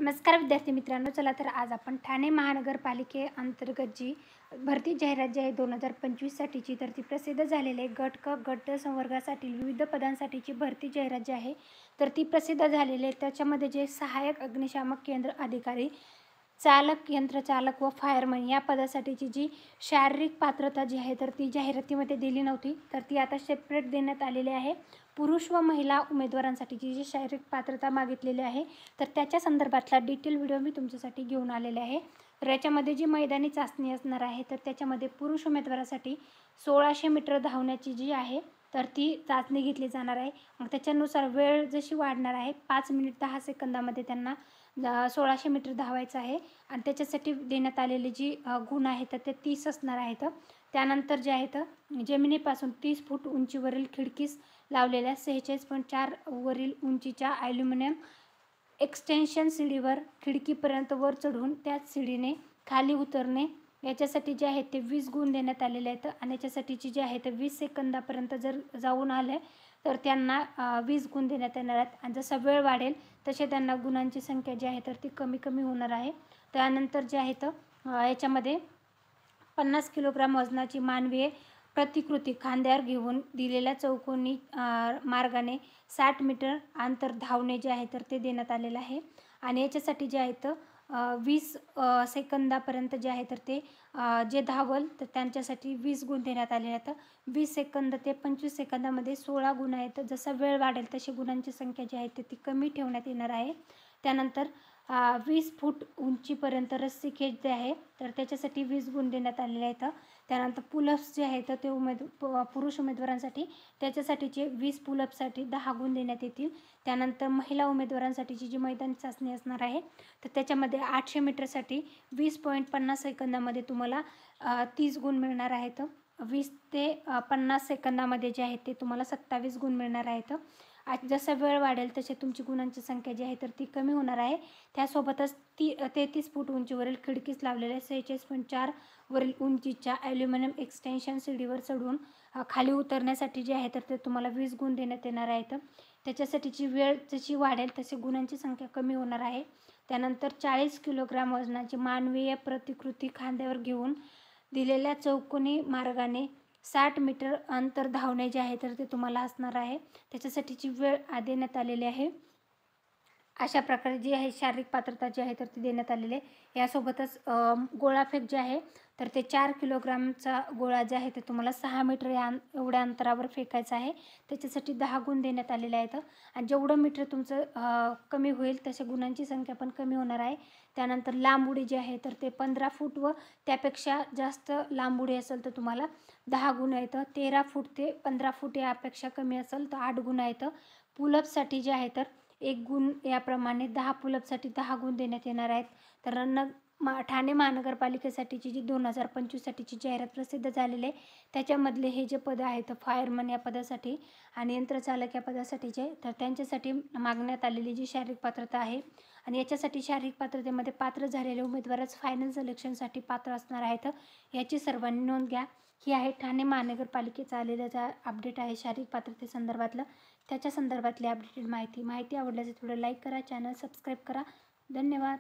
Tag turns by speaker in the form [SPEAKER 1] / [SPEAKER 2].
[SPEAKER 1] नमस्कार विद्यार्थी मित्रांनो, चला तर आज आपण ठाणे महानगरपालिकेअंतर्गत जी भरती जाहिरात जी आहे 2025 साठीची, तर ती प्रसिद्ध झालेली आहे. गट क गट संवर्गासाठी विविध पदांसाठीची भरती जाहिरात जी आहे तर ती प्रसिद्ध झालेली आहे. त्याच्यामध्ये जे सहाय्यक अग्निशामक केंद्र अधिकारी, चालक, यंत्रचालक व फायरमन या पदासाठीची जी शारीरिक पात्रता जी आहे तर ती जाहिरातीमध्ये दिली नव्हती, तर ती आता सेपरेट देण्यात आलेली आहे. पुरुष व महिला उमेदवारांसाठीची जी शारीरिक पात्रता मागितलेली आहे तर त्याच्या संदर्भातला डिटेल व्हिडिओ मी तुमच्यासाठी घेऊन आलेले आहे. तर याच्यामध्ये जी मैदानी चाचणी असणार आहे तर त्याच्यामध्ये पुरुष उमेदवारासाठी 1600 मीटर धावण्याची जी आहे तर ती चाचणी घेतली जाणार आहे. मग त्याच्यानुसार वेळ जशी वाढणार आहे, 5 मिनिट 10 सेकंदामध्ये त्यांना 1600 मीटर धावायचं आहे आणि त्याच्यासाठी देण्यात आलेले जी गुण आहेत तर ते 30 असणार आहेत. त्यानंतर जे आहेत जमिनीपासून 30 फूट उंचीवरील खिडकीस लावलेल्या 46.4 वरील उंचीच्या ॲल्युमिनियम एक्सटेन्शन सीडीवर खिडकीपर्यंत वर चढून त्याच सीडीने खाली उतरणे, याच्यासाठी जे आहे ते 20 गुण देण्यात आलेले आहेत. आणि याच्यासाठीची जे आहे ते 20 सेकंदापर्यंत जर जाऊन आले तर त्यांना 20 गुण देण्यात येणार आहेत. आणि जसा वेळ वाढेल तसे त्यांना गुणांची संख्या जी आहे तर ती कमी कमी होणार आहे. त्यानंतर जे आहे तर याच्यामध्ये 50 किलोग्राम वजनाची मानवीय प्रतिकृती खांद्यावर घेऊन दिलेल्या चौकोनी मार्गाने 60 मीटर अंतर धावणे जे आहे तर ते देण्यात आलेलं आहे. आणि याच्यासाठी जे आहे तर 20 सेकंदापर्यंत जे आहे तर ते जे धावल तर त्यांच्यासाठी 20 गुण देण्यात आले आहेत. 20 सेकंद ते 25 सेकंदामध्ये 16 गुण आहेत. जसा वेळ वाढेल तशी गुणांची संख्या जी आहे ती कमी ठेवण्यात येणार आहे. त्यानंतर 20 फूट उंचीपर्यंत रस्सी खेच जे आहे तर त्याच्यासाठी 20 गुण देण्यात आलेले आहेत. त्यानंतर पुलअप्स जे आहेत ते पुरुष उमेदवारांसाठी त्याच्यासाठीचे 20 पुलअपसाठी 10 गुण देण्यात येतील. त्यानंतर महिला उमेदवारांसाठीची जी मैदानी चाचणी असणार आहे तर त्याच्यामध्ये 800 मीटरसाठी 20.50 सेकंदामध्ये तुम्हाला 30 गुण मिळणार आहेत. 20 ते 50 सेकंदामध्ये जे आहेत ते तुम्हाला 27 गुण मिळणार आहेत. जसा वेळ वाढेल तसे तुमची गुणांची संख्या जी आहे तर ती कमी होणार आहे. त्यासोबतच 33 फूट उंचीवरील खिडकीस लावलेल्या 46.4 वरील उंचीच्या ॲल्युमिनियम एक्सटेन्शन सीडीवर चढून खाली उतरण्यासाठी जे आहे तर ते तुम्हाला 20 गुण देण्यात येणार आहेत. त्याच्यासाठीची वेळ जशी वाढेल तशी गुणांची संख्या कमी होणार आहे. त्यानंतर 40 किलोग्राम वजनाची मानवीय प्रतिकृती खांद्यावर घेऊन दिलेल्या चौकोनी मार्गाने 60 मीटर अंतर धावणे जे आहे तर ते तुम्हाला असणार आहे. त्याच्यासाठीची वेळ देण्यात आलेली आहे. अशा प्रकारे जी आहे शारीरिक पात्रता जी आहे तर ती देण्यात आलेली आहे. यासोबतच गोळाफेक जे आहे तर ते 4 किलोग्रामचा गोळा जे आहे ते तुम्हाला 6 मीटर एवढ्या अंतरावर फेकायचा आहे. त्याच्यासाठी 10 गुण देण्यात आलेले आहेत. आणि जेवढं मीटर तुमचं कमी होईल तसे गुणांची संख्या पण कमी होणार आहे. त्यानंतर लांब उडी जी आहे तर ते 15 फूट व त्यापेक्षा जास्त लांब उडी असेल तर तुम्हाला 10 गुण आहेत. 13 फूट ते 15 फूट यापेक्षा कमी असेल तर 8 गुण आहेत. पुलअपसाठी जे आहे तर 1 गुण याप्रमाणे 10 पुलअपसाठी 10 गुण देण्यात येणार आहेत. तर ठाणे महानगरपालिकेसाठीची जी 2025 साठीची जाहिरात प्रसिद्ध झालेली आहे त्याच्यामधले हे जे पद आहेत फायरमन या पदासाठी आणि यंत्रचालक या पदासाठीचे, तर त्यांच्यासाठी मागण्यात आलेली जी शारीरिक पात्रता आहे आणि याच्यासाठी शारीरिक पात्रतेमध्ये पात्र झालेले उमेदवारच फायनल सिलेक्शनसाठी पात्र असणार आहेत. याची सर्वांनी नोंद घ्या. ही आहे ठाणे महानगरपालिकेचा आलेला अपडेट आहे शारीरिक पात्रतेसंदर्भातलं. त्याच्या संदर्भातली अपडेटेड माहिती आवडल्यास थोडं लाईक करा, चॅनल सबस्क्राईब करा. धन्यवाद.